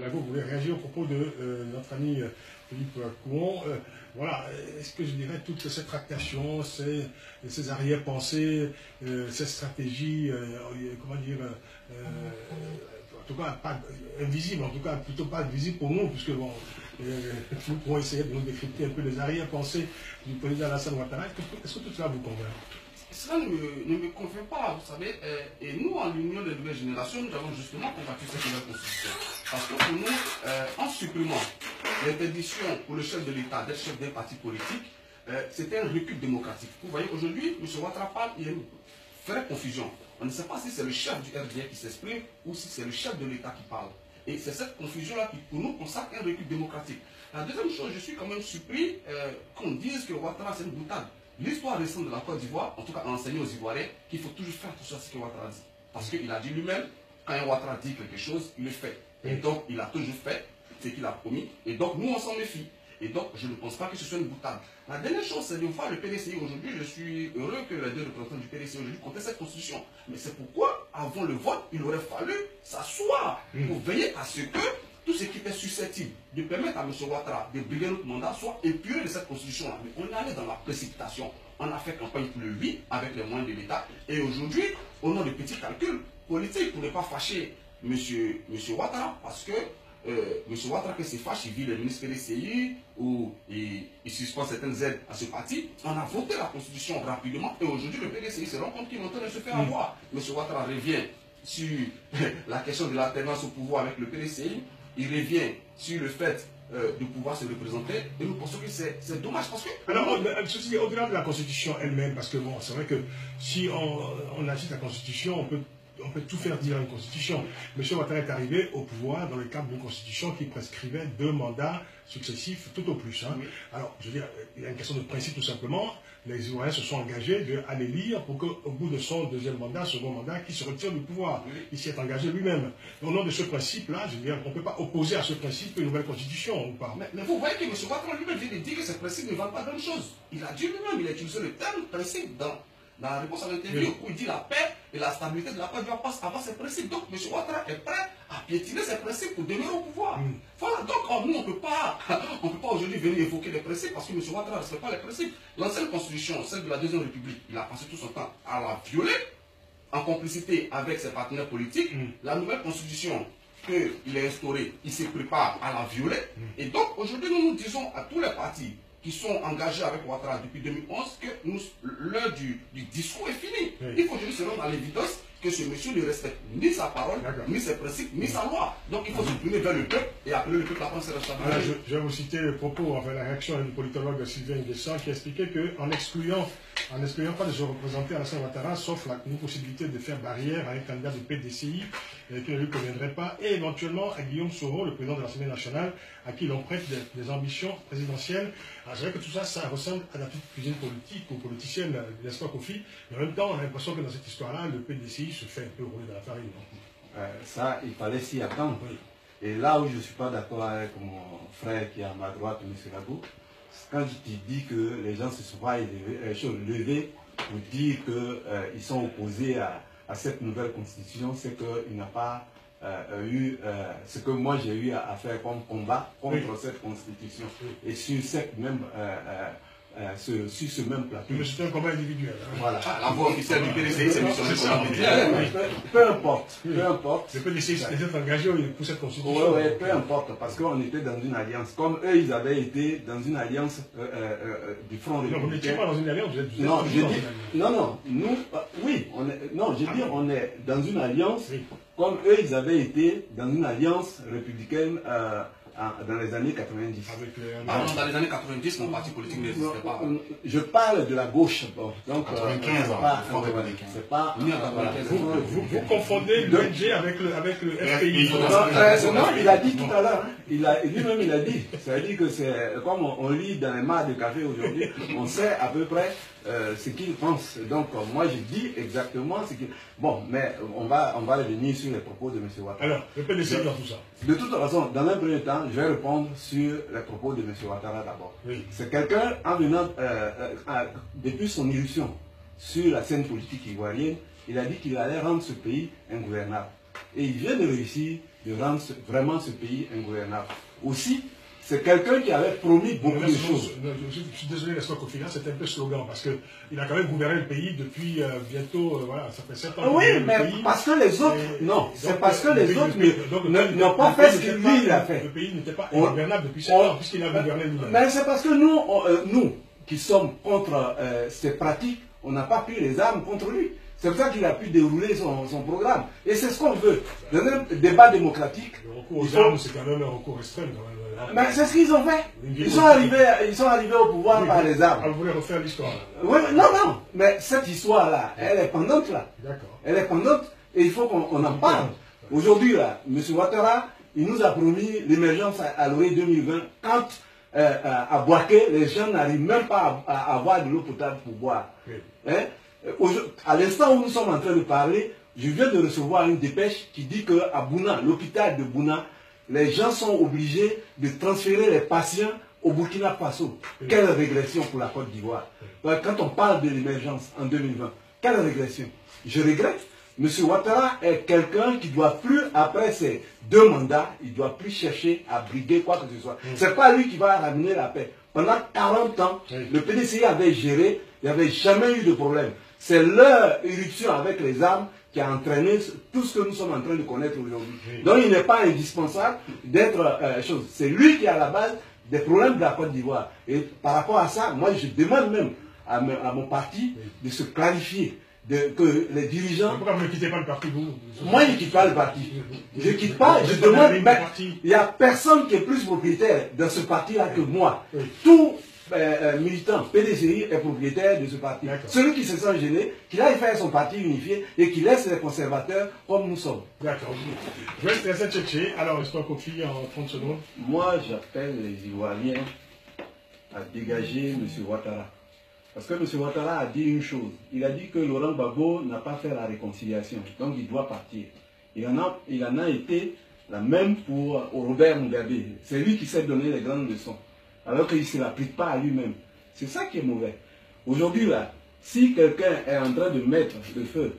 Lago voulait réagir au propos de notre ami Philippe Couon. Voilà, est-ce que je dirais toute cette tractation, ces arrière-pensées, ces stratégies, comment dire, en tout cas pas invisibles, en tout cas plutôt pas visibles pour nous, puisque bon, nous pourrons essayer de nous décrypter un peu les arrière-pensées du président Alassane Ouattara. Est-ce que tout cela vous convainc? Cela ne me convient pas, vous savez. Et nous, en l'Union des nouvelles générations, nous avons justement combattu cette nouvelle constitution. Parce que pour nous, en supprimant l'interdiction pour le chef de l'État d'être chef d'un parti politique, c'était un recul démocratique. Vous voyez, aujourd'hui, M. Ouattara parle, il y a une vraie confusion. On ne sait pas si c'est le chef du RDR qui s'exprime ou si c'est le chef de l'État qui parle. Et c'est cette confusion-là qui, pour nous, consacre un recul démocratique. La deuxième chose, je suis quand même surpris qu'on dise que Ouattara, c'est une boutade. L'histoire récente de la Côte d'Ivoire, en tout cas enseigné aux Ivoiriens, qu'il faut toujours faire attention à ce que Ouattara dit. Parce qu'il a dit lui-même, quand un Ouattara dit quelque chose, il le fait. Et donc, il a toujours fait ce qu'il a promis. Et donc, nous, on s'en méfie. Et donc, je ne pense pas que ce soit une boutade. La dernière chose, c'est de voir le PDCI aujourd'hui. Je suis heureux que les deux représentants du PDCI aujourd'hui contestent cette constitution. Mais c'est pourquoi, avant le vote, il aurait fallu s'asseoir pour veiller à ce que tout ce qui était susceptible de permettre à M. Ouattara de briguer notre mandat soit épuré de cette constitution-là. Mais on est allé dans la précipitation. On a fait campagne pour le oui avec les moyens de l'État. Et aujourd'hui, au nom de petits calculs politiques, pour ne pas fâcher M. Ouattara, parce que M. Ouattara, que c'est fâche, il vit le ministre PDCI ou il suspend certaines aides à ce parti. On a voté la constitution rapidement et aujourd'hui, le PDCI se rend compte qu'il est en train de se faire avoir. M. Ouattara revient sur la question de l'alternance au pouvoir avec le PDCI. Il revient sur le fait de pouvoir se représenter et nous pensons que c'est dommage parce que... Alors, ceci au-delà de la Constitution elle-même, parce que bon, c'est vrai que si on agite la Constitution, on peut tout faire dire à une Constitution. M. Ouattara est arrivé au pouvoir dans le cadre d'une Constitution qui prescrivait 2 mandats successifs, tout au plus. Hein. Oui. Alors, je veux dire, il y a une question de principe tout simplement. Les Ivoiriens se sont engagés à l'élire pour qu'au bout de son deuxième mandat, second mandat, qu'il se retire du pouvoir. Oui. Il s'y est engagé lui-même. Au nom de ce principe-là, je veux dire, on ne peut pas opposer à ce principe une nouvelle Constitution, ou pas. Mais vous voyez que M. Ouattara lui-même vient de dire que ces principes ne valent pas grand chose. Il a dit lui-même, il a utilisé le terme principe dans la réponse à l'interview, où il dit la paix et la stabilité de la Côte d'Ivoire passent avant ces principes. Donc M. Ouattara est prêt à piétiner ces principes pour demeurer au pouvoir. Voilà, donc nous on ne peut pas aujourd'hui venir évoquer les principes parce que M. Ouattara ne respecte pas les principes. L'ancienne constitution, celle de la Deuxième République, il a passé tout son temps à la violer en complicité avec ses partenaires politiques. La nouvelle constitution qu'il a instaurée, il se prépare à la violer. Et donc aujourd'hui nous disons à tous les partis qui sont engagés avec Ouattara depuis 2011 que l'heure du discours est finie. Oui. Il faut juste se rendre à l'évidence que ce monsieur ne respecte ni sa parole, ni ses principes, ni sa loi. Donc il faut se tourner vers le peuple et appeler le peuple à prendre ses responsabilités. Je vais vous citer le propos, enfin la réaction du politologue Sylvain Nguessan qui expliquait qu'en excluant pas de se représenter Alassane Ouattara, sauf une possibilité de faire barrière à un candidat du PDCI qui ne lui conviendrait pas, et éventuellement à Guillaume Soro, le président de l'Assemblée nationale, à qui l'on prête des ambitions présidentielles. Alors c'est vrai que tout ça, ça ressemble à la petite cuisine politique ou politicienne, n'est-ce pas, Kofi? Mais en même temps, on a l'impression que dans cette histoire-là, le PDCI se fait un peu rouler dans la farine. Ça, il fallait s'y attendre. Oui. Et là où je ne suis pas d'accord avec mon frère qui est à ma droite, M. Lago, quand je te dis que les gens se sont pas levés pour dire qu'ils sont opposés à cette nouvelle constitution, c'est qu'il n'a pas eu ce que moi j'ai eu à faire comme combat contre cette constitution. Et sur cette même sur ce même plateau. Mais c'est un combat individuel. Hein. Voilà. La voix officielle du PDCI, c'est peu importe. Peu importe. Le PDCI s'est engagé pour cette constitution. Oui, peu importe, parce qu'on était dans une alliance. Comme eux, ils avaient été dans une alliance du Front républicain. Non, vous n'étiez pas dans une alliance, vous êtes non, je dis, non, nous, oui, on est dans une alliance, comme eux, ils avaient été dans une alliance républicaine dans les années 90. Dans les années 90, mon parti politique n'existait pas. Je parle de la gauche. Bon, donc, 95 ans. C'est pas. Vous confondez l'ONG avec le FPI. Non, il a dit tout à l'heure. Lui-même, il a dit. C'est-à-dire que c'est comme on lit dans les mares de café aujourd'hui, on sait à peu près ce qu'il pense. Donc, moi, je dis exactement ce qu'il... Bon, mais on va revenir sur les propos de M. Ouattara. Alors, le PDCI dans tout ça. De toute façon, dans un premier temps, je vais répondre sur les propos de M. Ouattara d'abord. Oui. C'est quelqu'un, en venant, depuis son irruption sur la scène politique ivoirienne, il a dit qu'il allait rendre ce pays ingouvernable. Et il vient de réussir de rendre vraiment ce pays ingouvernable. Aussi, c'est quelqu'un qui avait promis beaucoup de choses. Je suis désolé, Nestor Kofi, c'est un peu slogan, parce qu'il a quand même gouverné le pays depuis bientôt, voilà, ça fait 7 ans. Oui, mais parce que les autres, non, c'est parce que les autres n'ont pas fait ce que lui, il a fait. Le pays n'était pas ingouvernable depuis 7 ans, puisqu'il a gouverné lui-même. Mais c'est parce que nous qui sommes contre ces pratiques, on n'a pas pris les armes contre lui. C'est pour ça qu'il a pu dérouler son programme. Et c'est ce qu'on veut. Dans un débat démocratique... Le recours aux armes, c'est quand même un recours extrême. Mais c'est ce qu'ils ont fait. Ils sont arrivés au pouvoir par les armes. Vous voulez refaire l'histoire? Oui, non. Mais cette histoire-là, elle est pendante là. D'accord. Elle est pendante et il faut qu'on en parle. Aujourd'hui, là, M. Ouattara, il nous a promis l'émergence à l'horizon 2020 quand à Boaké, les gens n'arrivent même pas à avoir de l'eau potable pour boire. Oui. Hein? À l'instant où nous sommes en train de parler, je viens de recevoir une dépêche qui dit qu'à Bouna, l'hôpital de Bouna, les gens sont obligés de transférer les patients au Burkina Faso. Oui. Quelle régression pour la Côte d'Ivoire. Oui. Quand on parle de l'émergence en 2020, quelle régression. Je regrette. M. Ouattara est quelqu'un qui ne doit plus, après ses 2 mandats, il ne doit plus chercher à briguer quoi que ce soit. Oui. Ce n'est pas lui qui va ramener la paix. Pendant 40 ans, oui, le PDCI avait géré, il n'y avait jamais eu de problème. C'est leur éruption avec les armes qui a entraîné tout ce que nous sommes en train de connaître aujourd'hui. Oui. Donc il n'est pas indispensable d'être chose. C'est lui qui est à la base des problèmes de la Côte d'Ivoire. Et par rapport à ça, moi je demande même à mon parti de se clarifier, que les dirigeants... Mais pourquoi vous ne quittez pas le parti, vous? Moi je ne quitte pas le parti. Je ne quitte pas, je demande... Mais il n'y a personne qui est plus propriétaire dans ce parti-là que moi. Oui. Tout militant PDCI est propriétaire de ce parti. Celui qui se sent gêné, qu'il aille faire son parti unifié et qu'il laisse les conservateurs comme nous sommes. D'accord. Je vais laisser chercher. Alors, Nestor Kofi, en 30 secondes. Moi, j'appelle les Ivoiriens à dégager M. Ouattara. Parce que M. Ouattara a dit une chose. Il a dit que Laurent Gbagbo n'a pas fait la réconciliation. Donc, il doit partir. Il en a été la même pour Robert Mugabe. C'est lui qui s'est donné les grandes leçons. Alors qu'il ne se l'applique pas à lui-même. C'est ça qui est mauvais. Aujourd'hui, là, si quelqu'un est en train de mettre le feu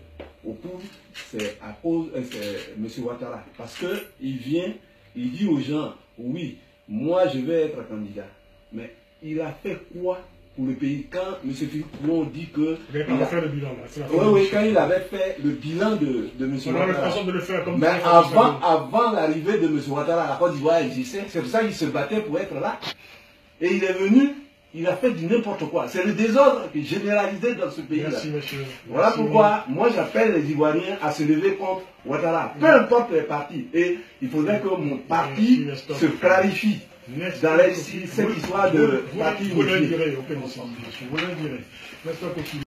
au poudre, c'est à cause de M. Ouattara. Parce qu'il vient, il dit aux gens, oui, moi je vais être candidat. Mais il a fait quoi pour le pays quand M. Philippe Pouon dit que... Vous n'avez pas fait le bilan, là. Oui, quand il avait fait le bilan de M. Ouattara. Façon de le faire comme mais avant l'arrivée de M. Ouattara, la Côte d'Ivoire existait. C'est pour ça qu'il se battait pour être là. Et il est venu, il a fait du n'importe quoi. C'est le désordre qui est généralisé dans ce pays-là. Merci, monsieur. Voilà pourquoi moi j'appelle les Ivoiriens à se lever contre Ouattara. Peu importe les partis. Et il faudrait que mon parti se clarifie dans cette histoire de parti. Vous le direz, aucun souci. Vous le direz.